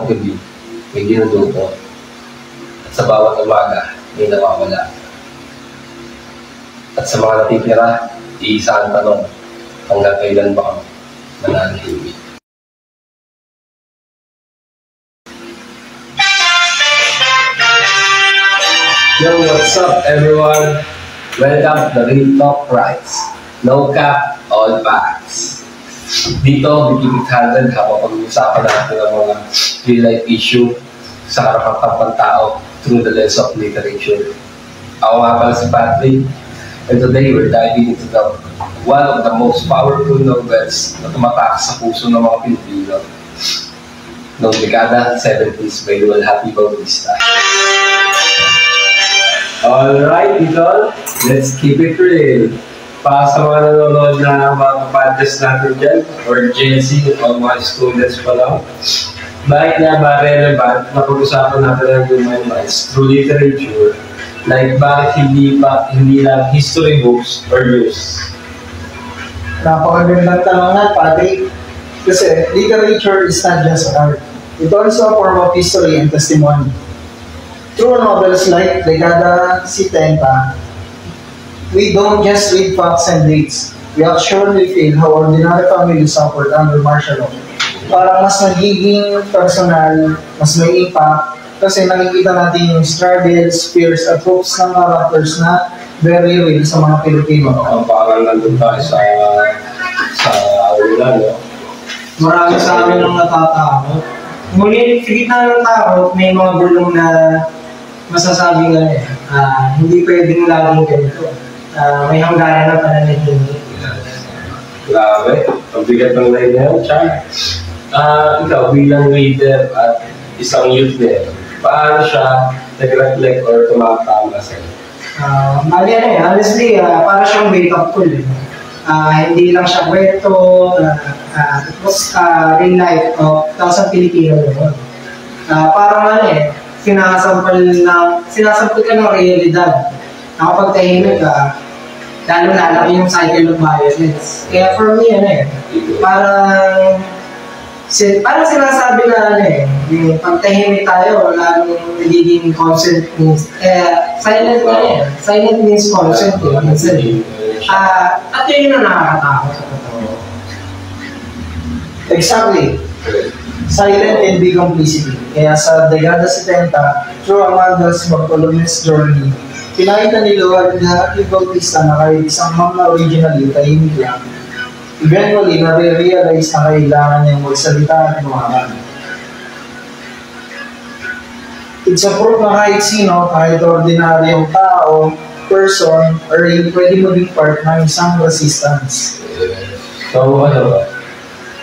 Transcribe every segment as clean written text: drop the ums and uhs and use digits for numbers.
bawat gabi, may dinudukot. At sa bawat umaga, may nawawala. At sa mga natitira, iisa ang tanong, hanggang kailan ba kami mananahimik? Yo, what's up everyone? Welcome to the Real Talk Rights. No cap, all facts. Dito, bibigit-handed habang pag-uusapan natin ang mga real-life issue sa karapatang tao through the lens of literature. Ako nga pala si Patrick, and today we're diving into one of the most powerful novels na tumatak sa puso ng mga Pilipino noong dekada 70s by Joel Happy Bautista. Alright, people, let's keep it real. Para sa mga nanonood na mga podcast natin dyan, or Gen Z, o mga students pa lang, bakit nga ba relevant na pag-usapan natin ang human rights through literature? Like, bakit hindi lang history books or news? Napakagandang tanong nga, Patrick. Kasi literature is not just art. It's also a form of history and testimony. Through novels like Dekada 70, we don't just read facts and dates. We actually feel how ordinary families suffered under martial law. Parang mas nagiging personal, mas may impact, kasi nakikita natin yung struggles, fears, at hopes ng characters na very real sa mga Pilipino. Parang nandun tayo sa ulan, no? Marami sa amin ang natatakot. Ngunit, sa gitna ng takot, may mga bulong na masasabi nga hindi pwedeng laging ganito. May hangganan na pananahimik. Grabe, ang bigat ng line na yun, Char. Ikaw, bilang reader at isang youth there, paano siya nag-reflect or tumatama sa'yo? Honestly, para siyang wake-up call. Hindi lang siya kwento, it was real life of thousand Pilipino naman. Parang sinasampal ka ng realidad. Kapag tahimik ka, lalo lalaki yung cycle of violence. Kaya for me, parang sinasabi na yung pag tahimik tayo, wala nang nagiging consent means, silent na silent means consent. At yun yung nakakatakot sa totoo. Exactly. Silent and big complicity. Kaya sa Dekada 70, through Amanda's Bartolome's journey, pinakita ni Joel Happy Bautista na kahit isang mama originally tahimik lang, eventually nare-realize na kailangan niyang magsalita at tumahan. It's a proof na kahit sino, kahit ordinaryong tao, person, or pwede maging part ng isang resistance. So,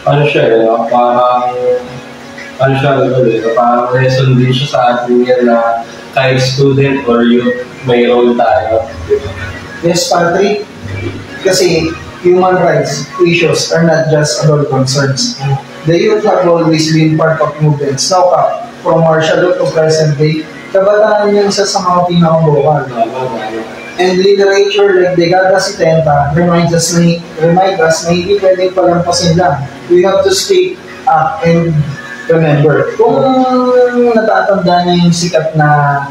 ano siya, parang lesson din siya sa atin yan na kahit student or youth, may role tayo. Yes, Patrick. Kasi human rights issues are not just adult concerns. The youth have always been part of movements. No cap, from martial law to present day, kabataan yung isa sa mga pinakabukal. And literature like Dekada 70 remind us na hindi pwedeng palampasin lang. We have to speak up and remember. Kung natatanda niyo yung sikat na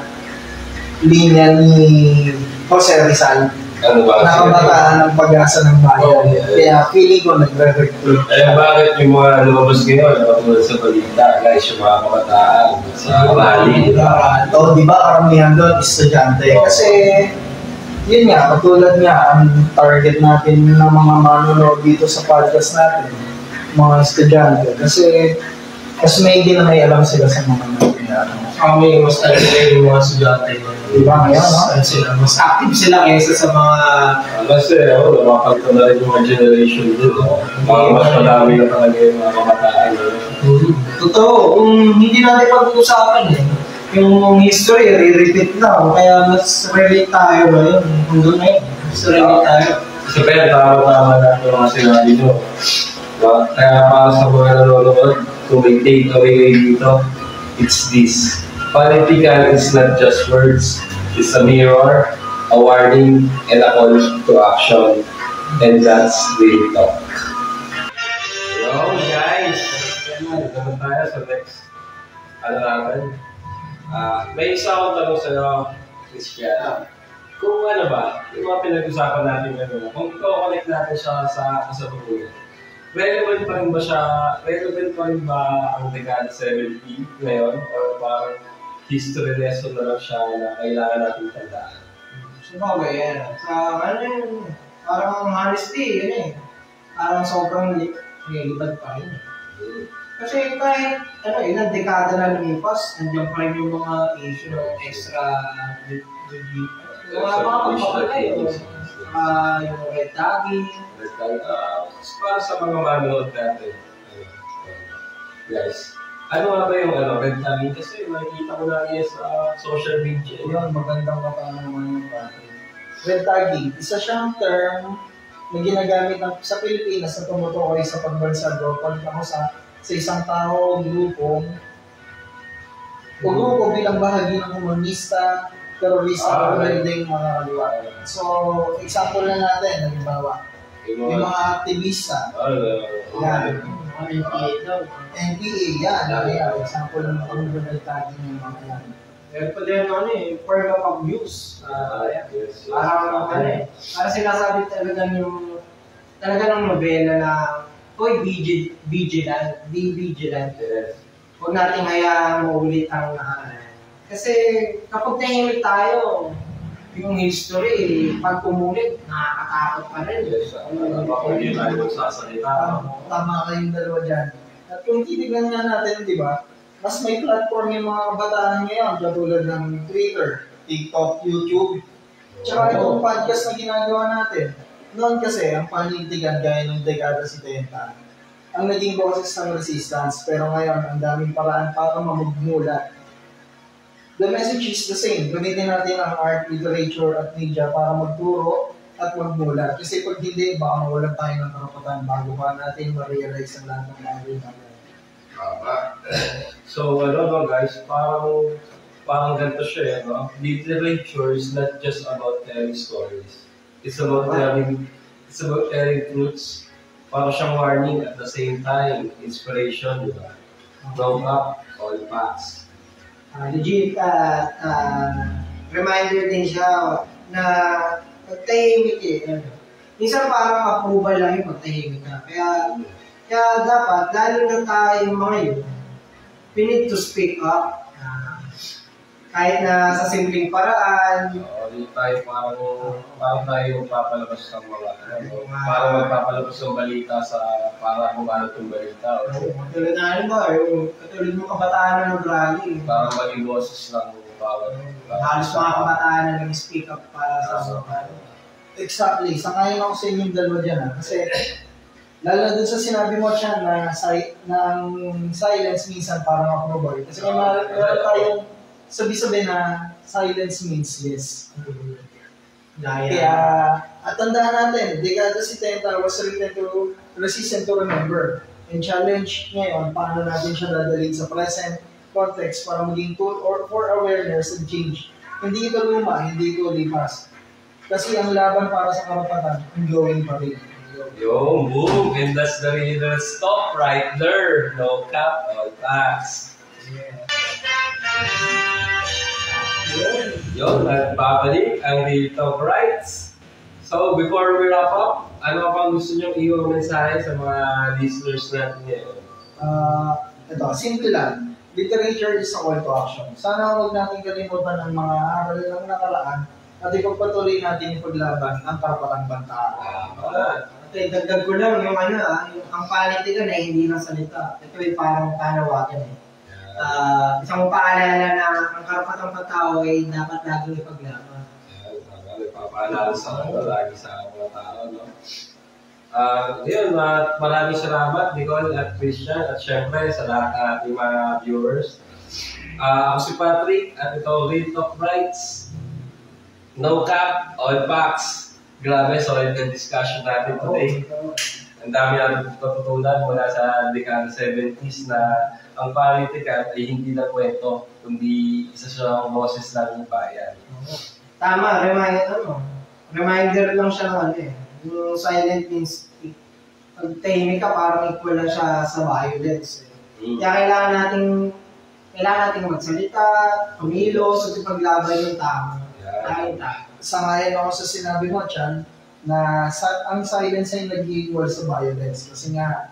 linya ni Jose Rizal, nakabataan ng pag-asa ng bayan. Kaya feeling ko nagre-recruit. Bakit yung mga lumabas ngayon, katulad sa balita, guys, yung mga kabataan sa rally? Di ba karamihan doon, estudyante? Kasi yun nga, katulad nga, ang target natin ng mga manonood dito sa podcast natin, mga estudyante. Kasi mas may hindi na may alam sila sa mga nangyayari. Kami, mas active yung mga estudyante. Diba ngayon, no? Mas active sila kaysa sa mga... Kasi nakakagta na rin yung mga generation din. Mas madami na talaga yung mga kabataan. Totoo, kung hindi natin pag-uusapan yung history, re-repeat lang. Kaya mas relate tayo ngayon. Hanggang ngayon, mas relate tayo. Kasi kaya tama-tama na ito mga sinabi nyo. Kaya para sa mga nanonood, kung may takeaway dito, it's this. Political is not just words, it's a mirror, a warning, and a call to action. And that's Real Talk. Yo guys! Naman tayo sa next ano natin, may isa akong tanong sa'yo, Christian. Kung ano ba, yung mga pinag-usapan natin ngayon, kung i-connect natin siya sa kasalukuyan, relevant pa rin ba ang dekada 70 ngayon? Or parang history lesson na lang siya na kailangan natin tandaan? Sino ba yan? Ano yun? Parang honesty, yun eh. Parang sobrang lilipad pa rin. Kasi kahit ilang dekada na lumipas, nandiyan pa rin yung mga issue ng extra yung mga pagpapakalay. Yung red tagging. Para sa mga manood natin, guys, ano nga ba yung red tagging? Kasi makikita ko na yan sa social media. Yun, magandang katanungan naman yung battery. Red tagging, isa siyang term na ginagamit sa Pilipinas na tumutukoy sa pagbansag o pagtako sa isang tao, grupo bilang bahagi ng komunista, terorista, o building mga kaliwa. So, example na natin, halimbawa, yung mga aktivista. Yan. NPA, yan. Example ng mga tagging ng mga yan. Meron pa din form of abuse. Parang parang sinasabi talaga ng nobela na be vigilant. Huwag natin hayaang maulit ang kasi kapag nahimik tayo, yung history, pag umulit, nakakatakot pa rin. Baka hindi tayo magsasalita. Tama kayong dalawa dyan. At kung titignan nga natin, di ba, mas may platform yung mga kabataan ngayon, katulad ng Twitter, TikTok, YouTube. Tsaka itong podcast na ginagawa natin. Noon kasi, ang panindigan gaya ng dekada 70, ang naging boses ng resistance, pero ngayon, ang daming paraan para mamugmula. The message is the same. Gamitin natin ang art, literature, at media para magturo at magmula. Kasi pag hindi, baka mawalan tayo ng karapatan bago pa natin ma-realize ang lahat ng nagawin natin. So, guys, parang ganito siya, no? Literature is not just about telling stories. It's about telling truths. Parang siyang warning at the same time, inspiration, di ba? No cap, all facts. Legit, reminder din siya na pagtahimik minsan parang approval lang yung pagtahimik ka. Kaya dapat, lalo na tayo mga yun, we need to speak up. Kahit na sa simpleng paraan. Hindi tayo parang tayo magpapalabas ng mga parang magpapalabas ng balita para kumano itong balita. Katulad na katulad mo kabataan na nag-rally. Parang maging boses ng bawat. Halos mga kabataan na nag-speak up para sa mga. Exactly. Sangayon ako sa inyong dalawa dyan. Kasi lalo dun sa sinabi mo siya na silence minsan parang approval. Kasi may meron tayong sabi-sabi na silence means yes. Kaya, at tandaan natin, dekada 70 was resistant to remember. And challenge ngayon, paano natin siya dadalhin sa present context para maging tool or for awareness and change. Hindi ito luma, hindi ito lipas. Kasi ang laban para sa karapatan, ongoing pa rin. Yo, boom! And that's the real stop right there. No cap, all facts. Yeah. Yun, nagbabalik ang Real Talk Rights. So, before we wrap up, ano pang gusto nyo iwan mensahe sa mga listeners natin ngayon? Ito, simple lang. Literature is a call to action. Sana huwag natin kalimutan ang mga aral ng nakaraan at ipagpatuloy natin yung paglaban ng karapatang bantaan. Dagdag ko lang yung ang panitikan na hindi ng salita. Ito ay parang panawagan isang paalala na ang karapatang pagtao ay dapat laging ipaglaban. Papaalala sa lagi sa mga tao, no? Yun, maraming salamat, Nicole at Christian, at syempre sa lahat ng ating mga viewers. Ako si Patrick, at ito, Real Talk Rights. No cap, all facts. Grabe, solid ang discussion natin today. Ang dami natin patutunan mula sa dekada 70s na ang political ay hindi na kwento, kundi isa siya ang boses ng bayan. Tama, reminder lang siya ng yung silent means, pag tahimik ka, parang equal lang siya sa violence. Kaya kailangan natin magsalita, kumilos, at ipaglaban yung tama. Tayo. Sangayon ako sa sinabi mo, Chan, na ang silence ay nag-equal sa violence. Kasi nga,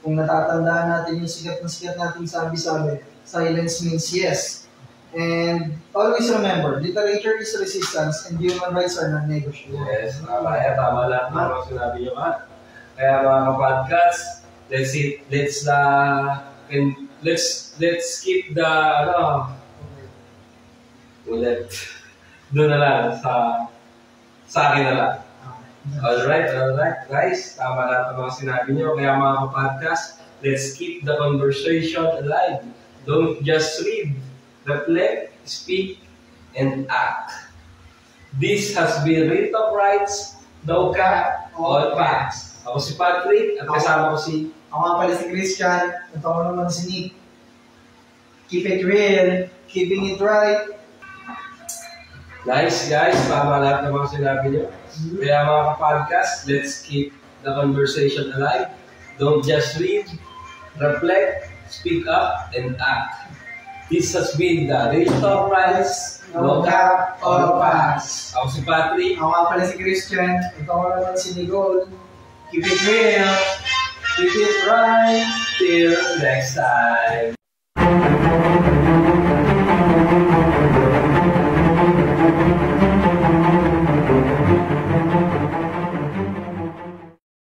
kung natatandaan natin yung sikat natin sabi-sabi, silence means yes. And always remember, literature is resistance and human rights are non-negotiable. Yes, tama lahat ng mga sinabi niyo, ha? Kaya mga kapodcast, let's keep the, ulit. Doon na lang, sa akin na lang. Alright, guys. Tama lahat ng mga sinabi niyo. Kaya mga kapodcast, let's keep the conversation alive. Don't just read, reflect, speak, and act. This has been Real Talk Rights, No Cap, All Facts. Ako si Patrick, at kasama ko si... Ako nga pala si Christian, at ako naman si Nick. Keep it real, keeping it right. Nice, guys. Tama lahat ng mga sinabi niyo. Kaya mga kapodcast, let's keep the conversation alive. Don't just read, reflect, speak up, and act. This has been the Real Talk Rights, No Cap, All Facts. Ako si Patrick. Ako nga pala si Christian. At ako naman si Nicole. Keep it real. Keep it right. Till next time.